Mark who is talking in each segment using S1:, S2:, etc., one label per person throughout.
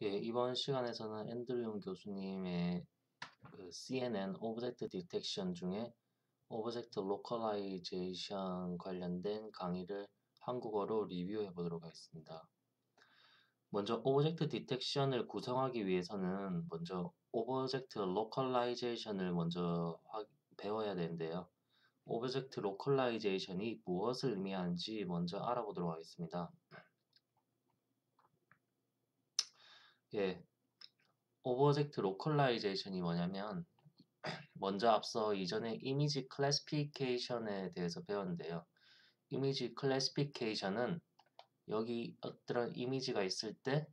S1: 예, 이번 시간에서는 앤드류 교수님의 그 CNN 오브젝트 디텍션 중에 오브젝트 로컬라이제이션 관련된 강의를 한국어로 리뷰해 보도록 하겠습니다. 먼저 오브젝트 디텍션을 구성하기 위해서는 먼저 오브젝트 로컬라이제이션을 먼저 배워야 되는데요. 오브젝트 로컬라이제이션이 무엇을 의미하는지 먼저 알아보도록 하겠습니다. 예, 오브젝트 로컬라이제이션이 뭐냐면 먼저 앞서 이전에 이미지 클래시피케이션에 대해서 배웠는데요. 이미지 클래시피케이션은 여기 어떤 이미지가 있을 때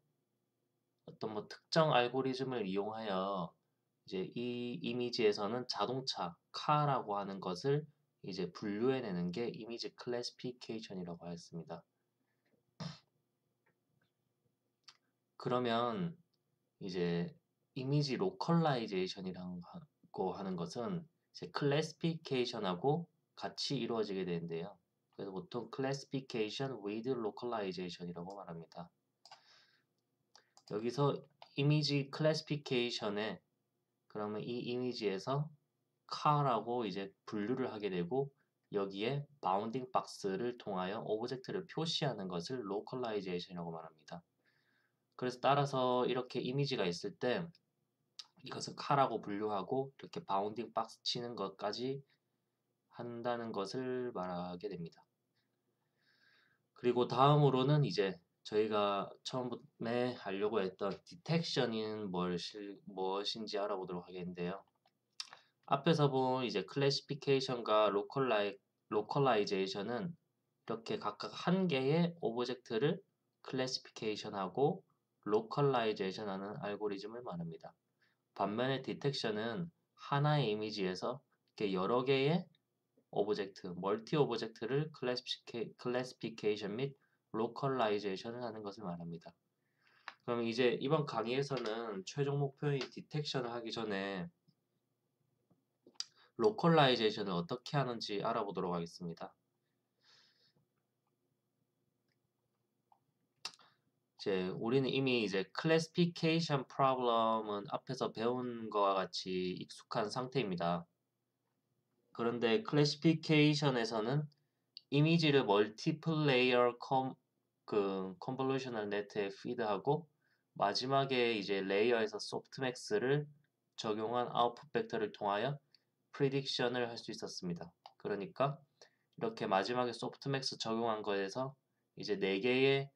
S1: 어떤 뭐 특정 알고리즘을 이용하여 이제 이 이미지에서는 자동차, 카라고 하는 것을 이제 분류해내는 게 이미지 클래시피케이션이라고 하였습니다. 그러면 이제 이미지 로컬라이제이션이라고 하는 것은 이제 클래시피케이션하고 같이 이루어지게 되는데요. 그래서 보통 classification with localization이라고 말합니다. 여기서 이미지 클래시피케이션에 그러면 이 이미지에서 car라고 이제 분류를 하게 되고 여기에 바운딩 박스를 통하여 오브젝트를 표시하는 것을 localization이라고 말합니다. 그래서 따라서 이렇게 이미지가 있을 때 이것은 카라고 분류하고 이렇게 바운딩 박스 치는 것까지 한다는 것을 말하게 됩니다. 그리고 다음으로는 이제 저희가 처음에 하려고 했던 디텍션인 무엇인지 알아보도록 하겠는데요. 앞에서 본 이제 클래시피케이션과 로컬라이제이션은 이렇게 각각 한 개의 오브젝트를 클래시피케이션하고 로컬라이제이션하는 알고리즘을 말합니다. 반면에 디텍션은 하나의 이미지에서 이렇게 여러 개의 오브젝트, 멀티 오브젝트를 클래시피케이션 및 로컬라이제이션을 하는 것을 말합니다. 그럼 이제 이번 강의에서는 최종 목표인 디텍션을 하기 전에 로컬라이제이션을 어떻게 하는지 알아보도록 하겠습니다. 이제 우리는 이미 이제 클래시피케이션 프로블럼은 앞에서 배운 것과 같이 익숙한 상태입니다. 그런데 클래시피케이션에서는 이미지를 멀티플 레이어 컨볼루셔널 네트에 피드하고 마지막에 이제 레이어에서 소프트맥스를 적용한 아웃풋 벡터를 통하여 프리딕션을 할 수 있었습니다. 그러니까 이렇게 마지막에 소프트맥스 적용한 거에서 이제 4개의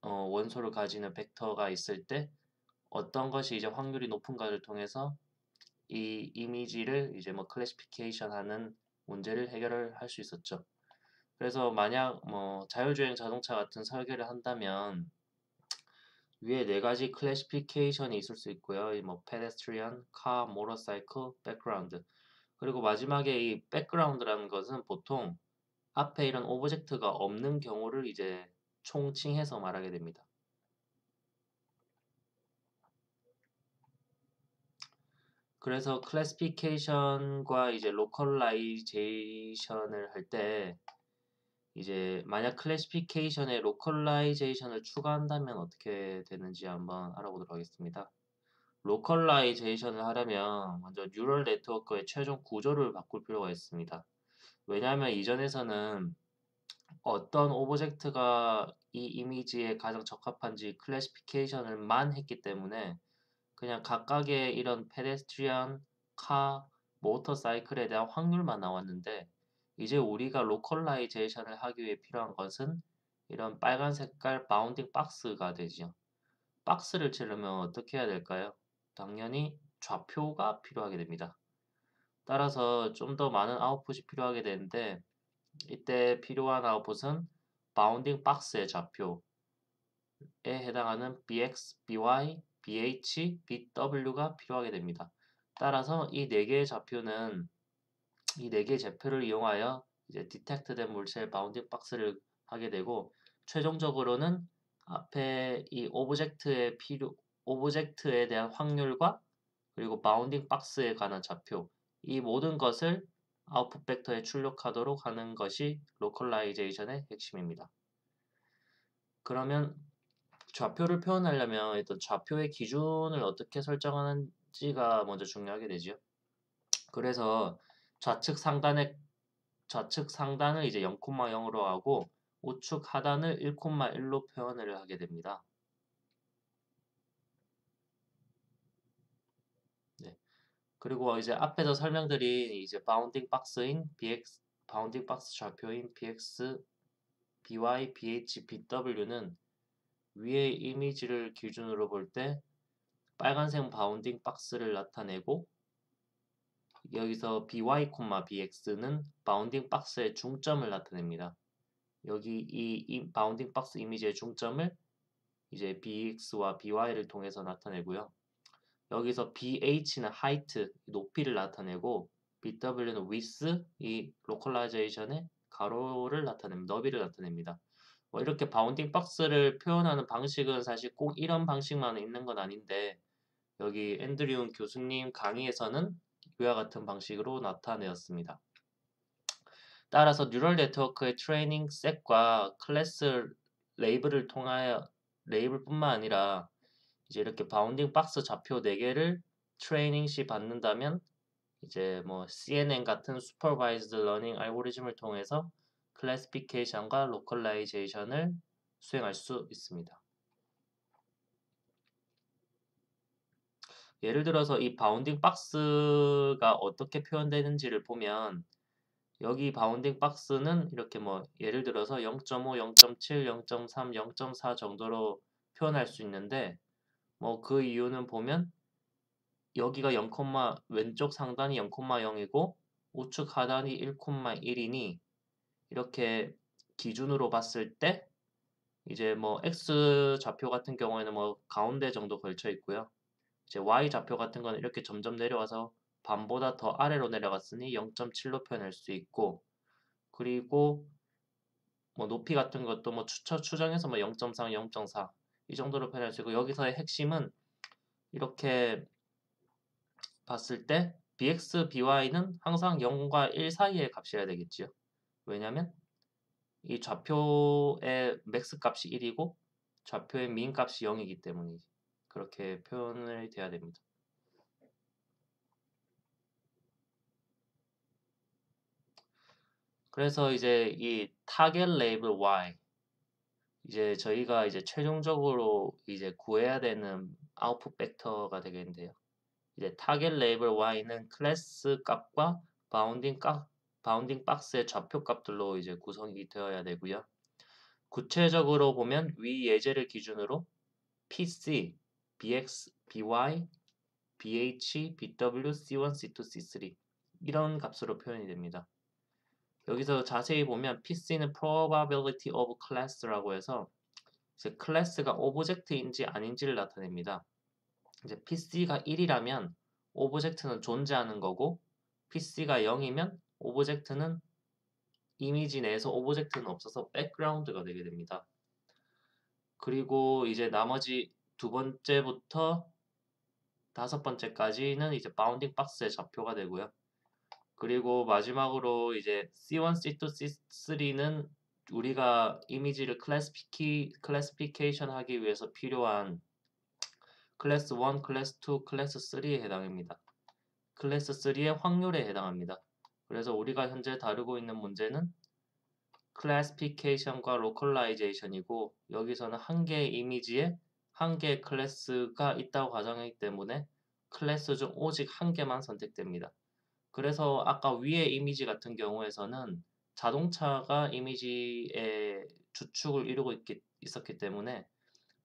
S1: 원소를 가지는 벡터가 있을 때 어떤 것이 이제 확률이 높은가를 통해서 이 이미지를 이제 뭐 클래시피케이션 하는 문제를 해결을 할 수 있었죠. 그래서 만약 뭐 자율주행 자동차 같은 설계를 한다면 위에 4가지 클래시피케이션이 있을 수 있고요. 뭐 pedestrian, car, motorcycle, background. 그리고 마지막에 이 background라는 것은 보통 앞에 이런 오브젝트가 없는 경우를 이제 총칭해서 말하게 됩니다. 그래서 클래시피케이션과 이제 로컬라이제이션을 할 때 이제 만약 클래시피케이션에 로컬라이제이션을 추가한다면 어떻게 되는지 한번 알아보도록 하겠습니다. 로컬라이제이션을 하려면 먼저 뉴럴 네트워크의 최종 구조를 바꿀 필요가 있습니다. 왜냐하면 이전에서는 어떤 오브젝트가 이 이미지에 가장 적합한지 클래시피케이션을만 했기 때문에 그냥 각각의 이런 페데스트리언, 카, 모터사이클에 대한 확률만 나왔는데 이제 우리가 로컬라이제이션을 하기 위해 필요한 것은 이런 빨간 색깔 바운딩 박스가 되죠. 박스를 치려면 어떻게 해야 될까요? 당연히 좌표가 필요하게 됩니다. 따라서 좀 더 많은 아웃풋이 필요하게 되는데 이때 필요한 아웃풋은 바운딩 박스의 좌표에 해당하는 bx, by, bh, bw가 필요하게 됩니다. 따라서 이 4개의 좌표는 이 4개의 좌표를 이용하여 이제 디텍트된 물체의 바운딩 박스를 하게 되고 최종적으로는 앞에 이 오브젝트에 대한 확률과 그리고 바운딩 박스에 관한 좌표 이 모든 것을 아웃풋 벡터에 출력하도록 하는 것이 로컬라이제이션의 핵심입니다. 그러면 좌표를 표현하려면 일단 좌표의 기준을 어떻게 설정하는지가 먼저 중요하게 되죠. 그래서 좌측 상단을 이제 0,0으로 하고 우측 하단을 1,1로 표현을 하게 됩니다. 네. 그리고 이제 앞에서 설명드린 이제 바운딩 박스인 BX, 바운딩 박스 좌표인 BX, BY, BH, BW는 위의 이미지를 기준으로 볼 때 빨간색 바운딩 박스를 나타내고 여기서 by, bx는 바운딩 박스의 중점을 나타냅니다. 여기 이 바운딩 박스 이미지의 중점을 이제 bx와 by를 통해서 나타내고요. 여기서 bh는 height, 높이를 나타내고 bw는 width, 이 로컬라이제이션의 가로를 나타냅니다. 너비를 나타냅니다. 뭐 이렇게 바운딩 박스를 표현하는 방식은 사실 꼭 이런 방식만 있는 건 아닌데 여기 앤드류 교수님 강의에서는 이와 같은 방식으로 나타내었습니다. 따라서 뉴럴 네트워크의 트레이닝 셋과 클래스 레이블을 통하여 레이블뿐만 아니라 이제 이렇게 바운딩 박스 좌표 4개를 트레이닝 시 받는다면 이제 뭐 CNN 같은 슈퍼바이즈드 러닝 알고리즘을 통해서 클래시피케이션과 로컬라이제이션을 수행할 수 있습니다. 예를 들어서 이 바운딩 박스가 어떻게 표현되는지를 보면 여기 바운딩 박스는 이렇게 뭐 예를 들어서 0.5, 0.7, 0.3, 0.4 정도로 표현할 수 있는데 뭐 그 이유는 보면 여기가 0, 왼쪽 상단이 0,0이고 우측 하단이 1,1이니 이렇게 기준으로 봤을 때 이제 뭐 x 좌표 같은 경우에는 뭐 가운데 정도 걸쳐 있고요. 이제 y 좌표 같은 거는 이렇게 점점 내려와서 반보다 더 아래로 내려갔으니 0.7로 표현할 수 있고 그리고 뭐 높이 같은 것도 뭐 추정해서 뭐 0.3, 0.4 이 정도로 표현할 수 있고 여기서의 핵심은 이렇게 봤을 때 bx, by는 항상 0과 1 사이의 값이어야 되겠지요. 왜냐면 이 좌표의 맥스 값이 1이고 좌표의 민 값이 0이기 때문에 그렇게 표현을 돼야 됩니다. 그래서 이제 이 타겟 레이블 y 이제 저희가 이제 최종적으로 이제 구해야 되는 아웃풋 벡터가 되겠는데요. 이제 타겟 레이블 y는 클래스 값과 바운딩 박스의 좌표 값들로 이제 구성이 되어야 되고요. 구체적으로 보면 위 예제를 기준으로 PC, BX, BY, BH, BW, C1, C2, C3 이런 값으로 표현이 됩니다. 여기서 자세히 보면 PC는 probability of class라고 해서 이제 클래스가 오브젝트인지 아닌지를 나타냅니다. 이제 PC가 1이라면 오브젝트는 존재하는 거고 PC가 0이면 오브젝트는 이미지 내에서 오브젝트는 없어서 백그라운드가 되게 됩니다. 그리고 이제 나머지 두 번째부터 다섯 번째까지는 이제 바운딩 박스의 좌표가 되고요. 그리고 마지막으로 이제 C1, C2, C3는 우리가 이미지를 클래시피케이션 하기 위해서 필요한 클래스 1, 클래스 2, 클래스 3에 해당합니다. 클래스 3의 확률에 해당합니다. 그래서 우리가 현재 다루고 있는 문제는 클래시피케이션과 로컬라이제이션이고 여기서는 한 개의 이미지에 한 개의 클래스가 있다고 가정하기 때문에 클래스 중 오직 한 개만 선택됩니다. 그래서 아까 위의 이미지 같은 경우에서는 자동차가 이미지의 주축을 이루고 있었기 때문에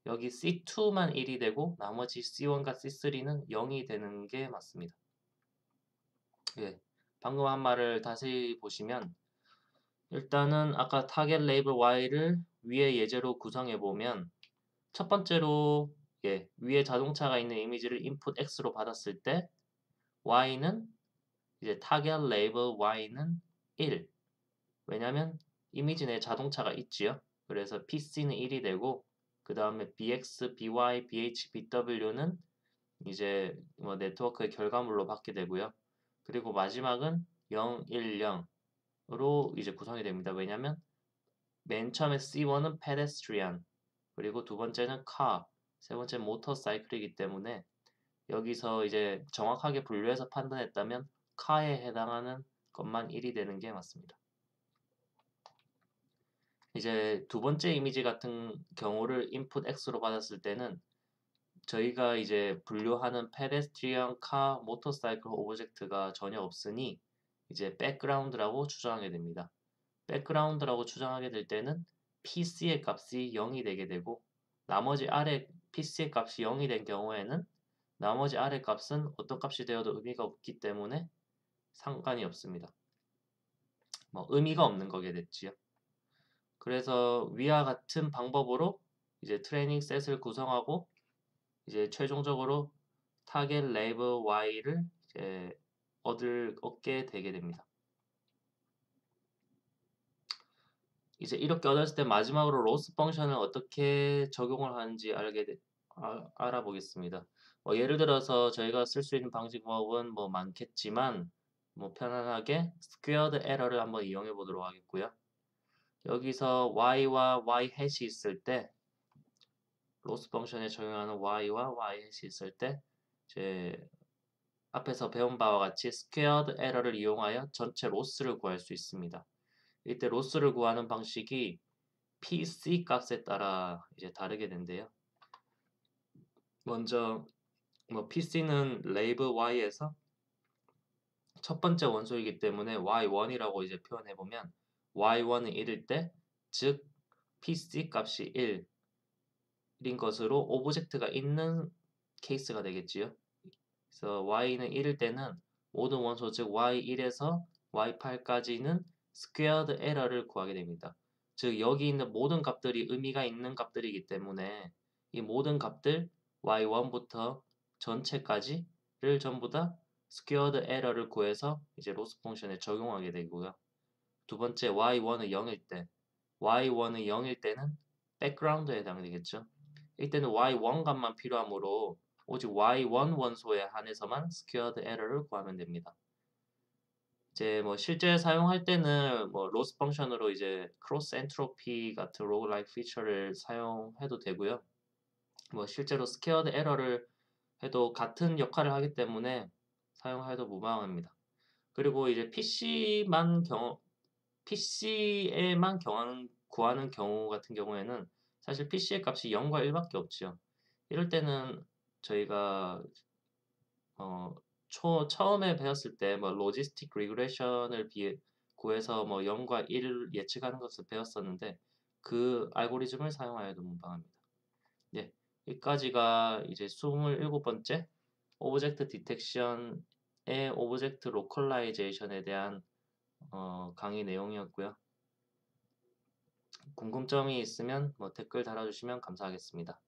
S1: 여기 C2만 1이 되고 나머지 C1과 C3는 0이 되는 게 맞습니다. 예, 방금 한 말을 다시 보시면 일단은 아까 타겟 레이블 Y를 위의 예제로 구성해 보면 첫 번째로 위에 자동차가 있는 이미지를 인풋 X로 받았을 때 Y는 이제 타겟 레이블 Y는 1. 왜냐면 이미지 내에 자동차가 있지요. 그래서 PC는 1이 되고 그 다음에 BX, BY, BH, BW는 이제 뭐 네트워크의 결과물로 받게 되고요. 그리고 마지막은 0, 1, 0으로 이제 구성이 됩니다. 왜냐면 맨 처음에 C1은 pedestrian, 그리고 두 번째는 car, 세 번째 모터사이클이기 때문에 여기서 이제 정확하게 분류해서 판단했다면 car에 해당하는 것만 1이 되는 게 맞습니다. 이제 두 번째 이미지 같은 경우를 input x로 받았을 때는 저희가 이제 분류하는 pedestrian, car, motorcycle 오브젝트가 전혀 없으니 이제 background라고 추정하게 됩니다. background라고 추정하게 될 때는 PC의 값이 0이 되게 되고 나머지 아래 PC의 값이 0이 된 경우에는 나머지 아래 값은 어떤 값이 되어도 의미가 없기 때문에 상관이 없습니다. 뭐 의미가 없는 거게 됐지요. 그래서 위와 같은 방법으로 이제 트레이닝 셋을 구성하고 이제 최종적으로 타겟 레이블 Y를 이제 얻게 되게 됩니다. 이제 이렇게 얻었을 때 마지막으로 로스 펑션을 어떻게 적용을 하는지 알아보겠습니다. 뭐 예를 들어서 저희가 쓸 수 있는 방법은 뭐 많겠지만 뭐 편안하게 스퀘어드 에러를 한번 이용해 보도록 하겠고요. 여기서 y와 y 해시 있을 때 로스 펑션에 적용하는 y와 y 해시 있을 때 이제 앞에서 배운 바와 같이 스퀘어드 에러를 이용하여 전체 로스를 구할 수 있습니다. 이때 로스를 구하는 방식이 PC 값에 따라 이제 다르게 된대요. 먼저 뭐 PC는 레이블 Y에서 첫 번째 원소이기 때문에 Y1이라고 이제 표현해 보면 Y1은 1일 때, 즉 PC 값이 1인 것으로 오브젝트가 있는 케이스가 되겠지요. 그래서 Y는 1일 때는 모든 원소 즉 Y1에서 Y8까지는 스퀘어드 에러를 구하게 됩니다. 즉 여기 있는 모든 값들이 의미가 있는 값들이기 때문에 이 모든 값들 Y1부터 전체까지를 전부 다 스퀘어드 에러를 구해서 이제 로스 펑션에 적용하게 되고요. 두 번째 Y1은 0일 때 Y1은 0일 때는 백그라운드에 해당되겠죠. 이때는 Y1 값만 필요하므로 오직 Y1 원소에 한해서만 스퀘어드 에러를 구하면 됩니다. 이제 뭐 실제 사용할 때는 뭐 로스 펑션으로 이제 크로스 엔트로피 같은 로그라이크 피처를 사용해도 되고요. 뭐 실제로 스퀘어드 에러를 해도 같은 역할을 하기 때문에 사용해도 무방합니다. 그리고 이제 PC에만 구하는 경우 같은 경우에는 사실 PC의 값이 0과 1밖에 없죠. 이럴 때는 저희가 처음에 배웠을 때 뭐 로지스틱 리그레션을 구해서 뭐 0과 1을 예측하는 것을 배웠었는데 그 알고리즘을 사용하여도 무방합니다. 예, 여기까지가 이제 27번째 오브젝트 디텍션의 오브젝트 로컬라이제이션에 대한 강의 내용이었고요. 궁금점이 있으면 뭐 댓글 달아주시면 감사하겠습니다.